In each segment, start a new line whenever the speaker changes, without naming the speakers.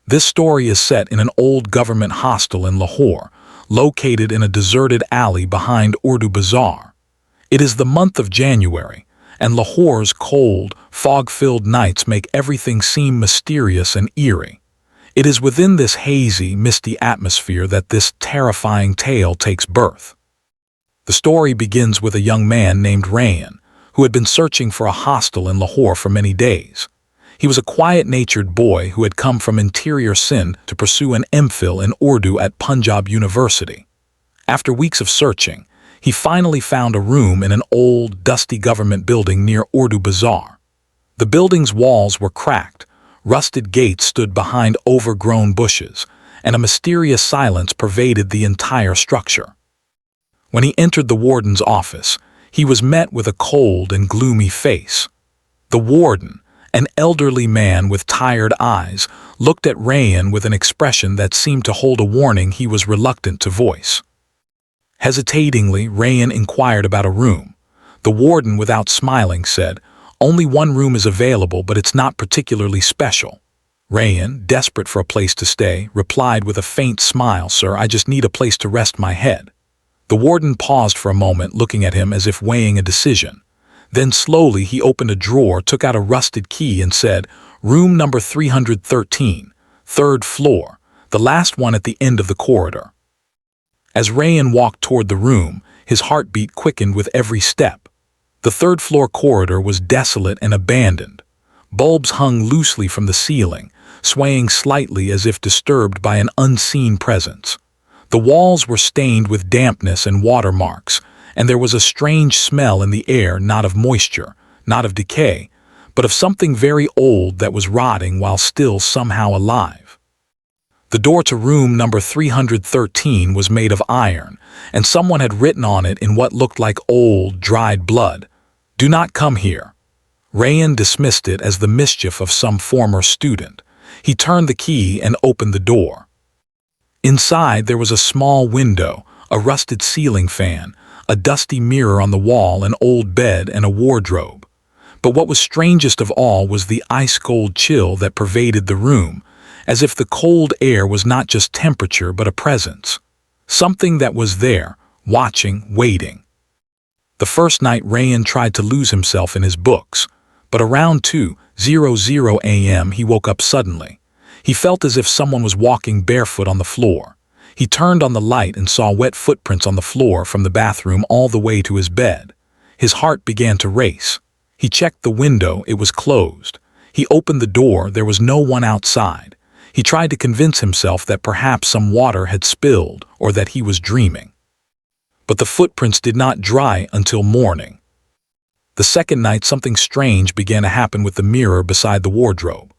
This story is set in an old government hostel in Lahore, located in a deserted alley behind Urdu Bazaar. It is the month of January, and Lahore's cold, fog-filled nights make everything seem mysterious and eerie. It is within this hazy, misty atmosphere that this terrifying tale takes birth. The story begins with a young man named Rayan, who had been searching for a hostel in Lahore for many days. He was a quiet-natured boy who had come from interior Sindh to pursue an MPhil in Urdu at Punjab University. After weeks of searching, he finally found a room in an old, dusty government building near Urdu Bazaar. The building's walls were cracked, rusted gates stood behind overgrown bushes, and a mysterious silence pervaded the entire structure. When he entered the warden's office, he was met with a cold and gloomy face. The warden, an elderly man with tired eyes, looked at Rayan with an expression that seemed to hold a warning he was reluctant to voice. Hesitatingly, Rayan inquired about a room. The warden, without smiling, said, "Only one room is available, but it's not particularly special." Rayan, desperate for a place to stay, replied with a faint smile, "Sir, I just need a place to rest my head." The warden paused for a moment, looking at him as if weighing a decision. Then slowly he opened a drawer, took out a rusted key and said, "Room number 313, third floor, the last one at the end of the corridor." As Rayan walked toward the room, his heartbeat quickened with every step. The third-floor corridor was desolate and abandoned. Bulbs hung loosely from the ceiling, swaying slightly as if disturbed by an unseen presence. The walls were stained with dampness and watermarks, and there was a strange smell in the air, not of moisture, not of decay, but of something very old that was rotting while still somehow alive. The door to room number 313 was made of iron, and someone had written on it in what looked like old, dried blood, "Do not come here." Rayan dismissed it as the mischief of some former student. He turned the key and opened the door. Inside there was a small window, a rusted ceiling fan, a dusty mirror on the wall, an old bed, and a wardrobe. But what was strangest of all was the ice-cold chill that pervaded the room, as if the cold air was not just temperature but a presence. Something that was there, watching, waiting. The first night Rayan tried to lose himself in his books, but around 2:00 a.m. he woke up suddenly. He felt as if someone was walking barefoot on the floor. He turned on the light and saw wet footprints on the floor from the bathroom all the way to his bed. His heart began to race. He checked the window, it was closed. He opened the door, there was no one outside. He tried to convince himself that perhaps some water had spilled or that he was dreaming. But the footprints did not dry until morning. The second night, something strange began to happen with the mirror beside the wardrobe.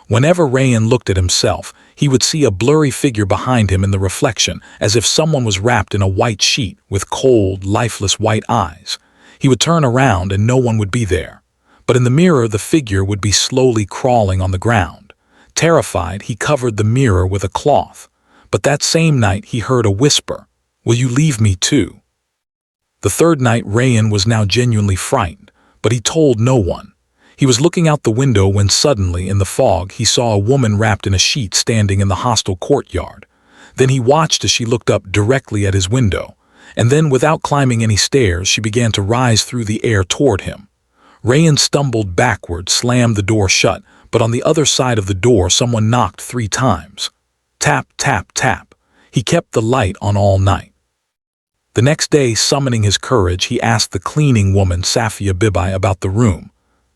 Whenever Rayan looked at himself, he would see a blurry figure behind him in the reflection, as if someone was wrapped in a white sheet with cold, lifeless white eyes. He would turn around and no one would be there. But in the mirror, the figure would be slowly crawling on the ground. Terrified, he covered the mirror with a cloth. But that same night, he heard a whisper, "Will you leave me too?" The third night, Rayan was now genuinely frightened, but he told no one. He was looking out the window when suddenly, in the fog, he saw a woman wrapped in a sheet standing in the hostel courtyard. Then he watched as she looked up directly at his window, and then, without climbing any stairs, she began to rise through the air toward him. Rayan stumbled backward, slammed the door shut, but on the other side of the door someone knocked 3 times. Tap, tap, tap. He kept the light on all night. The next day, summoning his courage, he asked the cleaning woman, Safia Bibi, about the room.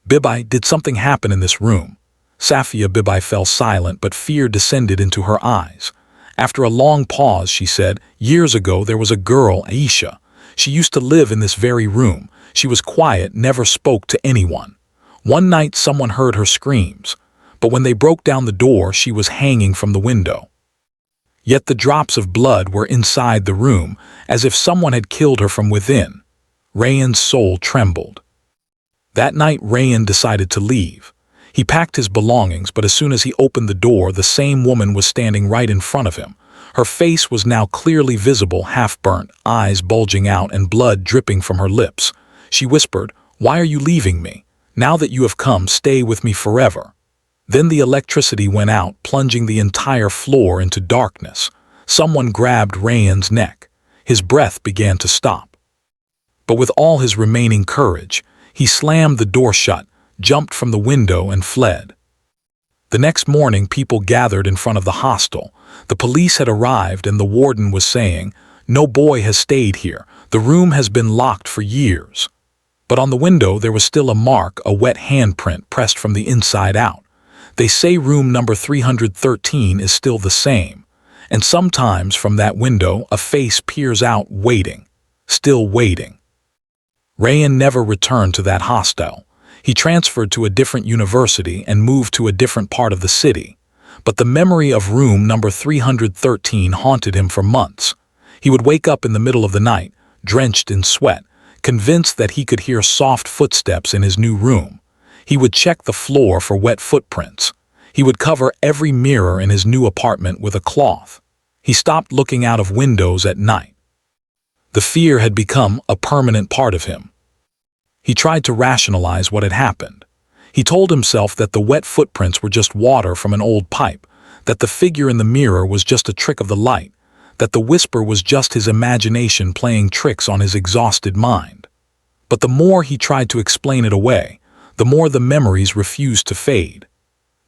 "Bibi, did something happen in this room?" Safia Bibi fell silent, but fear descended into her eyes. After a long pause, she said, "Years ago there was a girl, Aisha. She used to live in this very room. She was quiet, never spoke to anyone. One night someone heard her screams, but when they broke down the door, she was hanging from the window. Yet the drops of blood were inside the room, as if someone had killed her from within." Rayan's soul trembled. That night, Rayan decided to leave. He packed his belongings, but as soon as he opened the door, the same woman was standing right in front of him. Her face was now clearly visible, half-burnt, eyes bulging out and blood dripping from her lips. She whispered, "Why are you leaving me? Now that you have come, stay with me forever." Then the electricity went out, plunging the entire floor into darkness. Someone grabbed Rayan's neck. His breath began to stop. But with all his remaining courage, he slammed the door shut, jumped from the window, and fled. The next morning, people gathered in front of the hostel. The police had arrived and the warden was saying, "No boy has stayed here. The room has been locked for years." But on the window there was still a mark, a wet handprint pressed from the inside out. They say room number 313 is still the same. And sometimes from that window a face peers out, waiting, still waiting. Rayan never returned to that hostel. He transferred to a different university and moved to a different part of the city. But the memory of room number 313 haunted him for months. He would wake up in the middle of the night, drenched in sweat, convinced that he could hear soft footsteps in his new room. He would check the floor for wet footprints. He would cover every mirror in his new apartment with a cloth. He stopped looking out of windows at night. The fear had become a permanent part of him. He tried to rationalize what had happened. He told himself that the wet footprints were just water from an old pipe, that the figure in the mirror was just a trick of the light, that the whisper was just his imagination playing tricks on his exhausted mind. But the more he tried to explain it away, the more the memories refused to fade.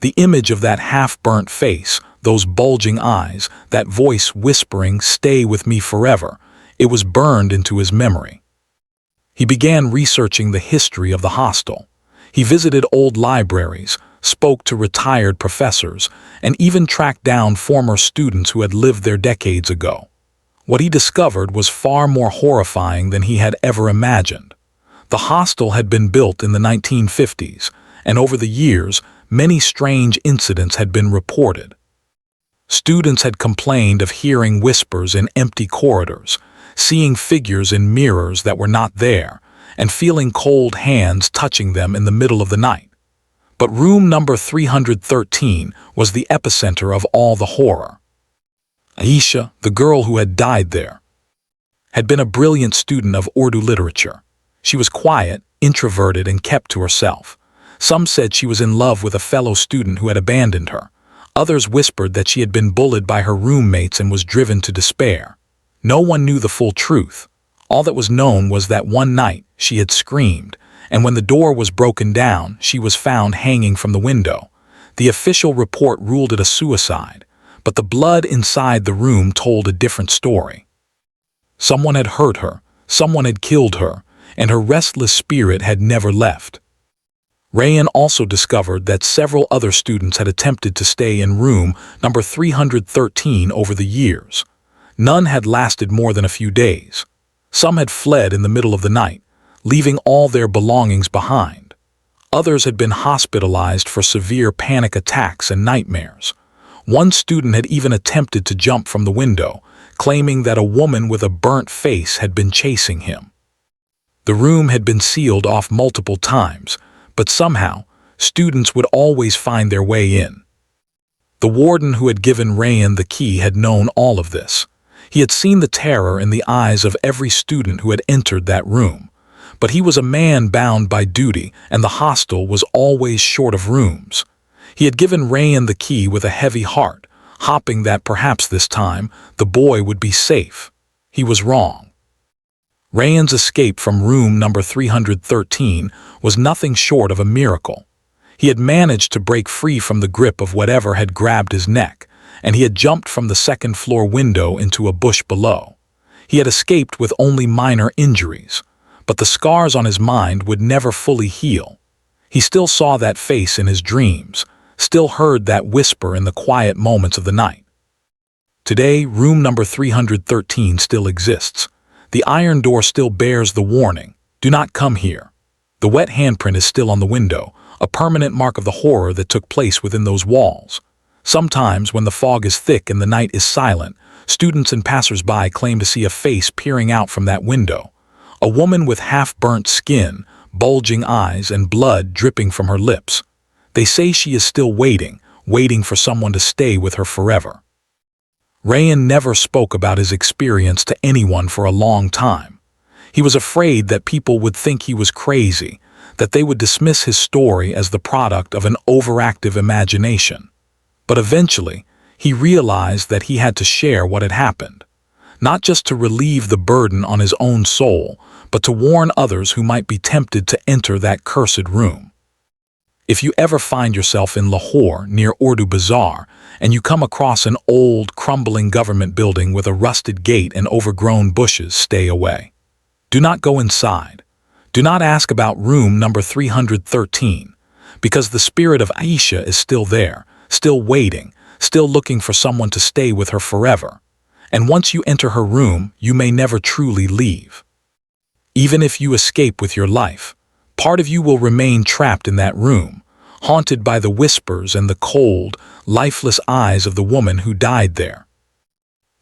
The image of that half-burnt face, those bulging eyes, that voice whispering, "Stay with me forever," it was burned into his memory. He began researching the history of the hostel. He visited old libraries, spoke to retired professors, and even tracked down former students who had lived there decades ago. What he discovered was far more horrifying than he had ever imagined. The hostel had been built in the 1950s, and over the years, many strange incidents had been reported. Students had complained of hearing whispers in empty corridors, seeing figures in mirrors that were not there, and feeling cold hands touching them in the middle of the night. But room number 313 was the epicenter of all the horror. Aisha, the girl who had died there, had been a brilliant student of Urdu literature. She was quiet, introverted, and kept to herself. Some said she was in love with a fellow student who had abandoned her. Others whispered that she had been bullied by her roommates and was driven to despair. No one knew the full truth. All that was known was that one night she had screamed, and when the door was broken down, she was found hanging from the window. The official report ruled it a suicide, but the blood inside the room told a different story. Someone had hurt her, someone had killed her, and her restless spirit had never left. Rayan also discovered that several other students had attempted to stay in room number 313 over the years. None had lasted more than a few days. Some had fled in the middle of the night, leaving all their belongings behind. Others had been hospitalized for severe panic attacks and nightmares. One student had even attempted to jump from the window, claiming that a woman with a burnt face had been chasing him. The room had been sealed off multiple times, but somehow, students would always find their way in. The warden who had given Rayan the key had known all of this. He had seen the terror in the eyes of every student who had entered that room. But he was a man bound by duty, and the hostel was always short of rooms. He had given Rayan the key with a heavy heart, hoping that perhaps this time the boy would be safe. He was wrong. Rayan's escape from room number 313 was nothing short of a miracle. He had managed to break free from the grip of whatever had grabbed his neck, and he had jumped from the second-floor window into a bush below. He had escaped with only minor injuries, but the scars on his mind would never fully heal. He still saw that face in his dreams, still heard that whisper in the quiet moments of the night. Today, room number 313 still exists. The iron door still bears the warning, "Do not come here." The wet handprint is still on the window, a permanent mark of the horror that took place within those walls. Sometimes, when the fog is thick and the night is silent, students and passers-by claim to see a face peering out from that window. A woman with half-burnt skin, bulging eyes, and blood dripping from her lips. They say she is still waiting for someone to stay with her forever. Rayan never spoke about his experience to anyone for a long time. He was afraid that people would think he was crazy, that they would dismiss his story as the product of an overactive imagination. But eventually, he realized that he had to share what had happened, not just to relieve the burden on his own soul, but to warn others who might be tempted to enter that cursed room. If you ever find yourself in Lahore near Urdu Bazaar and you come across an old, crumbling government building with a rusted gate and overgrown bushes, stay away. Do not go inside. Do not ask about room number 313, because the spirit of Aisha is still there, still waiting, still looking for someone to stay with her forever. And once you enter her room, you may never truly leave. Even if you escape with your life, part of you will remain trapped in that room, haunted by the whispers and the cold, lifeless eyes of the woman who died there.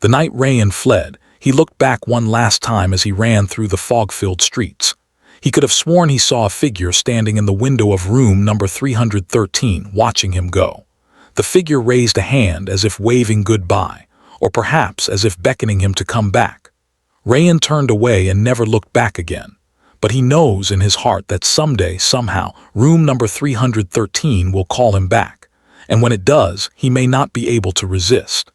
The night Rayan fled, he looked back one last time as he ran through the fog-filled streets. He could have sworn he saw a figure standing in the window of room number 313, watching him go. The figure raised a hand as if waving goodbye, or perhaps as if beckoning him to come back. Rayan turned away and never looked back again. But he knows in his heart that someday, somehow, room number 313 will call him back. And when it does, he may not be able to resist.